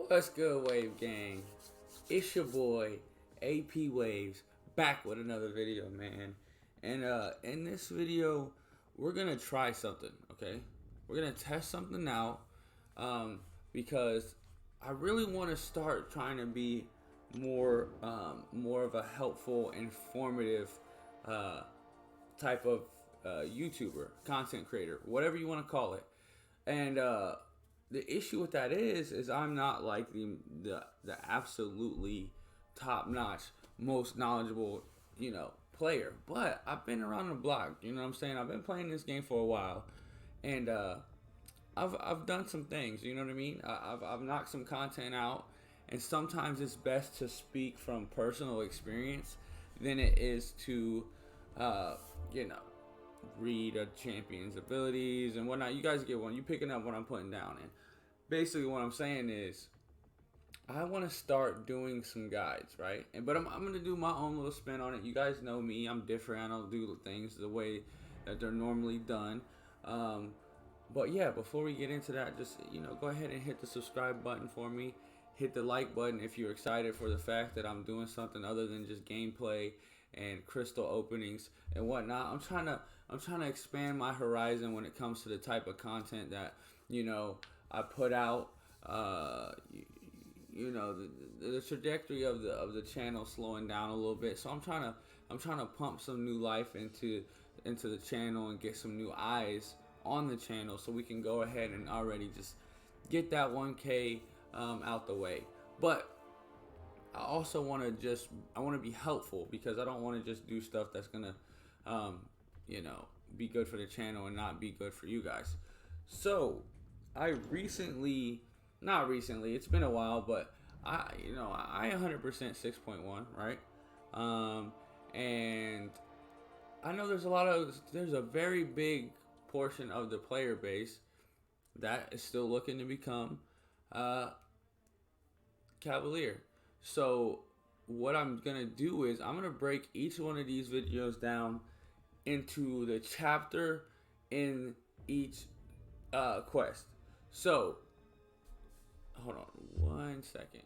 What's good, Wave Gang? It's your boy, AP Waves, back with another video, man. And in this video, we're gonna try something, okay? We're gonna test something out, because I really want to start trying to be more of a helpful, informative type of YouTuber, content creator, whatever you want to call it. And the issue with that is I'm not like the absolutely top notch, most knowledgeable, player. But I've been around the block. You know what I'm saying? I've been playing this game for a while, and I've done some things. You know what I mean? I've knocked some content out, and sometimes it's best to speak from personal experience than it is to, you know, read a champion's abilities and whatnot. You guys get one. You picking up what I'm putting down. And basically what I'm saying is I want to start doing some guides, right? But I'm going to do my own little spin on it. You guys know me. I'm different. I don't do things the way that they're normally done. But yeah, before we get into that, just, go ahead and hit the subscribe button for me. Hit the like button if you're excited for the fact that I'm doing something other than just gameplay and crystal openings and whatnot. I'm trying to expand my horizon when it comes to the type of content that I put out. The trajectory of the channel slowing down a little bit, so I'm trying to pump some new life into the channel and get some new eyes on the channel, so we can go ahead and already just get that 1K out the way. But I also want to be helpful, because I don't want to just do stuff that's gonna be good for the channel and not be good for you guys. So I not recently, it's been a while, but I 100% 6.1, right? And I know there's a very big portion of the player base that is still looking to become Cavalier. So what I'm gonna do is I'm gonna break each one of these videos down into the chapter in each quest. So hold on one second.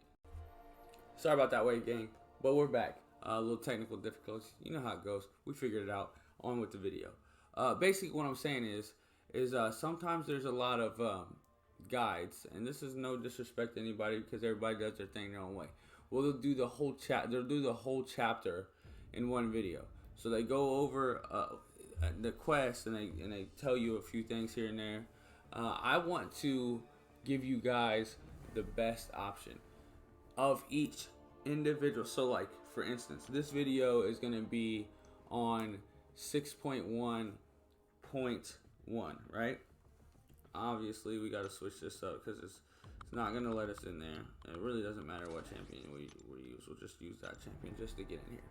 Sorry about that, Wave Gang, but we're back. A little technical difficulties. You know how it goes. We figured it out. On with the video. Basically, what I'm saying is sometimes there's a lot of guides, and this is no disrespect to anybody, because everybody does their thing their own way. Well, they'll do the whole chapter in one video. So they go over the quest, and they tell you a few things here and there. I want to give you guys the best option of each individual. So, like, for instance, this video is going to be on 6.1.1, right? Obviously, we got to switch this up, because it's not going to let us in there. It really doesn't matter what champion we use. We'll just use that champion just to get in here.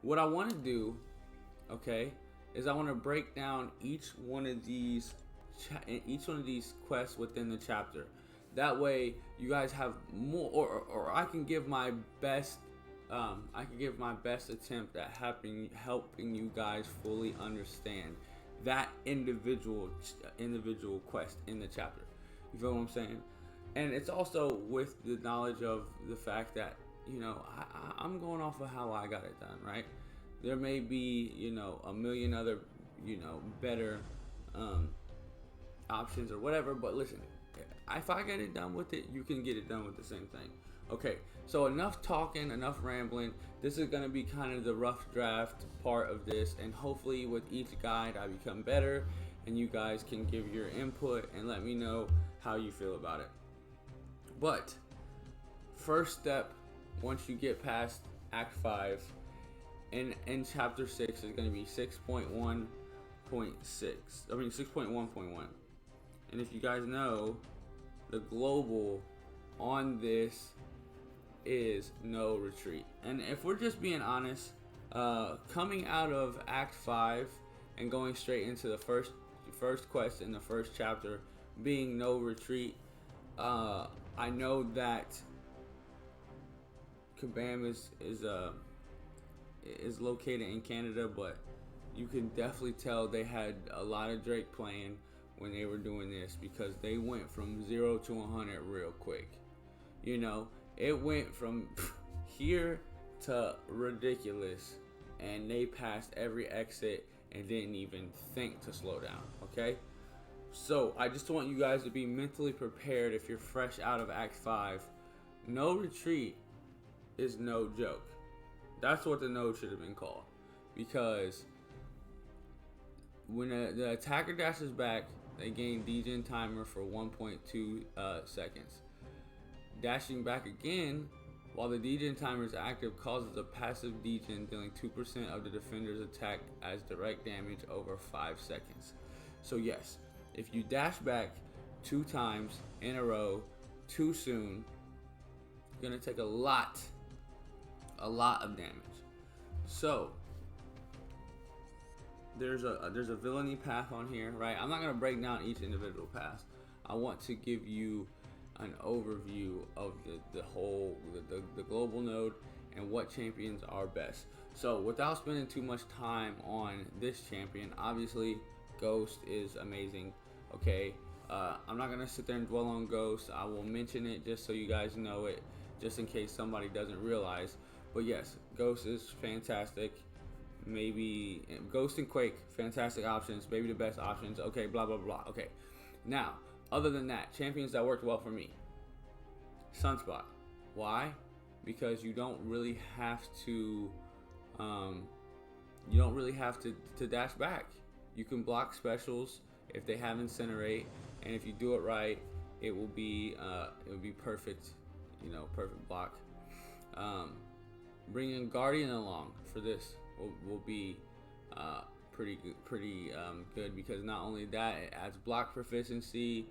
What I want to do, okay, is I want to break down each one of these quests within the chapter. That way, you guys have more, or I can give my best. I can give my best attempt at helping you guys fully understand that individual quest in the chapter. You feel what I'm saying? And it's also with the knowledge of the fact that I'm going off of how I got it done, right? There may be a million other better options or whatever, but listen, if I get it done with it, you can get it done with the same thing. Okay, so enough talking, enough rambling. This is going to be kind of the rough draft part of this, and hopefully with each guide I become better, and you guys can give your input and let me know how you feel about it. But first step, once you get past Act 5, in Chapter 6 is going to be 6.1.1. And if you guys know, the global on this is no retreat. And if we're just being honest, coming out of Act 5 and going straight into the first quest in the first chapter being no retreat, I know that Kabam is located in Canada, but you can definitely tell they had a lot of Drake playing when they were doing this, because they went from 0 to 100 real quick. You know, it went from here to ridiculous, and they passed every exit and didn't even think to slow down. Okay, so I just want you guys to be mentally prepared if you're fresh out of Act 5. No retreat is no joke. That's what the node should have been called, because when the attacker dashes back, they gain degen timer for 1.2 seconds. Dashing back again while the degen timer is active causes a passive degen, dealing 2% of the defender's attack as direct damage over 5 seconds. So yes, if you dash back 2 times in a row too soon, you're gonna take a lot of damage. So there's a villainy path on here, right? I'm not gonna break down each individual path. I want to give you an overview of the whole the global node and what champions are best. So without spending too much time on this champion, obviously Ghost is amazing. Okay, I'm not gonna sit there and dwell on Ghost. I will mention it just so you guys know it, just in case somebody doesn't realize. But yes, Ghost is fantastic. Maybe Ghost and Quake, fantastic options, maybe the best options. Okay, blah blah blah. Okay, now other than that, champions that worked well for me: Sunspot. Why? Because you don't really have to to dash back. You can block specials if they have Incinerate, and if you do it right, it will be perfect. You know, perfect block. Bringing Guardian along for this will be pretty good, because not only that, it adds block proficiency.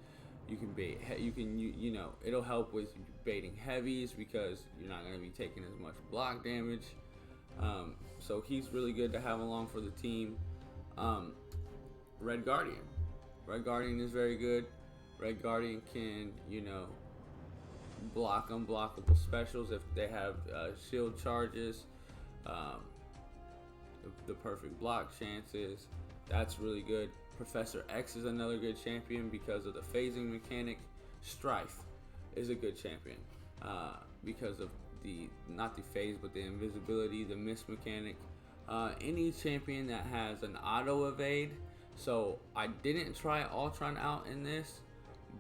You can bait. You know, it'll help with baiting heavies because you're not going to be taking as much block damage. So he's really good to have along for the team. Red Guardian. Red Guardian is very good. Red Guardian can, you know, block unblockable specials if they have shield charges. The perfect block chances. That's really good. Professor X is another good champion because of the phasing mechanic. Strife is a good champion because of not the phase, but the invisibility, the miss mechanic. Any champion that has an auto evade. So I didn't try Ultron out in this,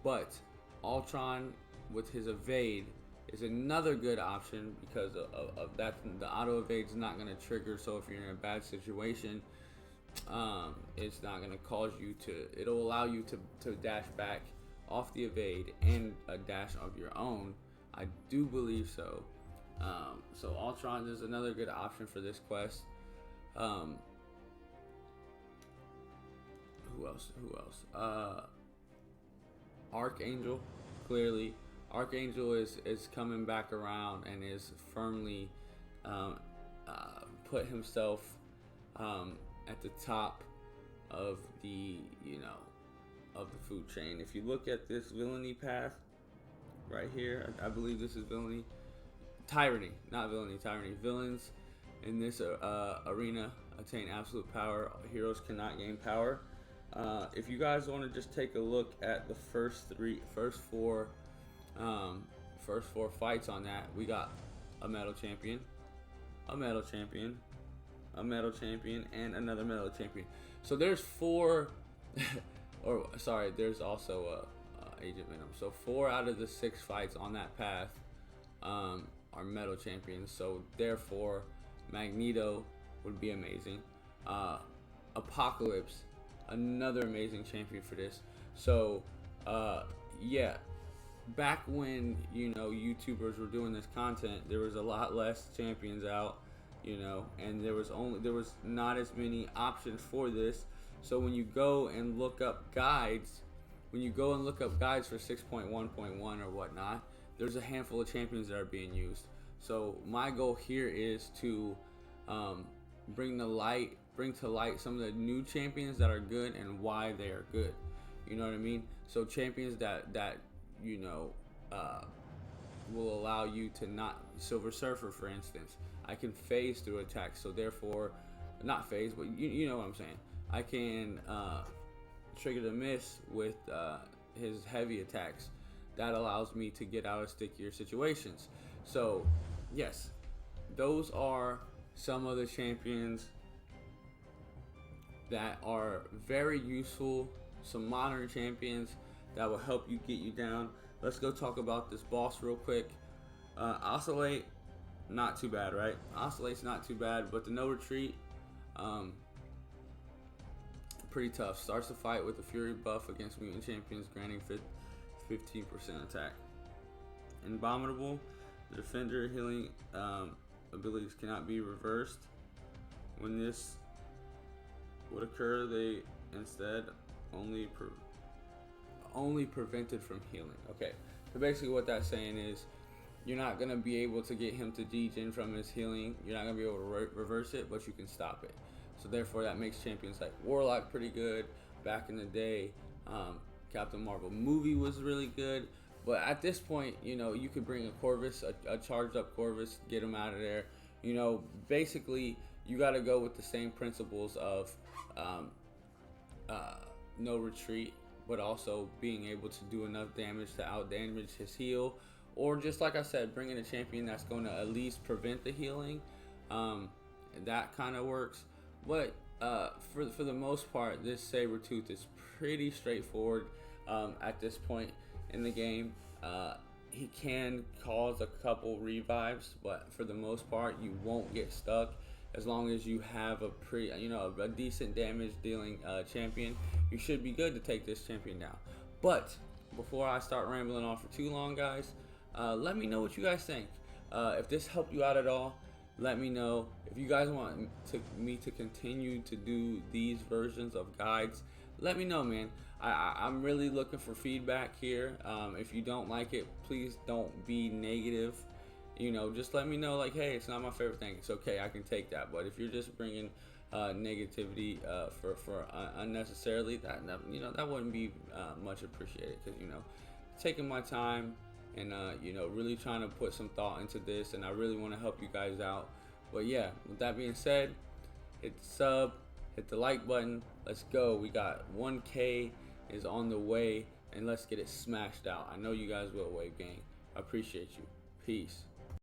but Ultron with his evade is another good option because of that. The auto evade is not going to trigger, so if you're in a bad situation, it's not going to cause you to, it'll allow you to dash back off the evade and a dash of your own. I do believe so. So Ultron is another good option for this quest. Who else? Archangel, clearly. Archangel is coming back around and is firmly put himself at the top of the of the food chain. If you look at this villainy path right here, I believe this is villainy. Tyranny, not villainy, tyranny. Villains in this arena attain absolute power. Heroes cannot gain power. If you guys want to just take a look at the first four fights on that, we got a metal champion, a metal champion, a metal champion, and another metal champion. So there's four, or sorry, there's also Agent Venom. So 4 out of the 6 fights on that path are metal champions. So therefore, Magneto would be amazing. Apocalypse, another amazing champion for this. So yeah, back when YouTubers were doing this content, there was a lot less champions out, and there was not as many options for this. So when you go and look up guides, for 6.1.1 or whatnot, there's a handful of champions that are being used. So my goal here is to bring to light some of the new champions that are good and why they are good. You know what I mean? So champions that will allow you to not, Silver Surfer for instance, I can phase through attacks, so therefore, not phase, but you know what I'm saying. I can trigger the miss with his heavy attacks. that allows me to get out of stickier situations. So, yes, those are some of the champions that are very useful, some modern champions that will help you get you down. Let's go talk about this boss real quick. Oscillate, not too bad, right? Oscillate's not too bad, but the no retreat, pretty tough. Starts the fight with the Fury buff against mutant champions, granting 15% attack. Abominable, the defender healing abilities cannot be reversed. When this would occur, they instead only prevented from healing. Okay, so basically what that's saying is you're not going to be able to get him to degen from his healing. You're not going to be able to reverse it, but you can stop it. So therefore that makes champions like Warlock pretty good. Back in the day, Captain Marvel movie was really good. But at this point, you know, you could bring a Corvus, a charged up Corvus, get him out of there. You know, basically you got to go with the same principles of no retreat, but also being able to do enough damage to out damage his heal, or just like I said, bringing a champion that's going to at least prevent the healing. That kind of works. But for the most part, this Sabretooth is pretty straightforward at this point in the game. He can cause a couple revives, but for the most part, you won't get stuck as long as you have a decent damage dealing champion. You should be good to take this champion down. But before I start rambling on for too long, guys, let me know what you guys think. If this helped you out at all, let me know. If you guys want me to continue to do these versions of guides, let me know, man. I'm really looking for feedback here. If you don't like it, please don't be negative. You know, just let me know, like, hey, it's not my favorite thing. It's okay, I can take that. But if you're just bringing negativity for unnecessarily, that wouldn't be much appreciated. Because, you know, taking my time and really trying to put some thought into this, and I really want to help you guys out. But yeah, with that being said, hit the sub, hit the like button. Let's go. We got 1K is on the way, and let's get it smashed out. I know you guys will, Wave Gang. I appreciate you. Peace.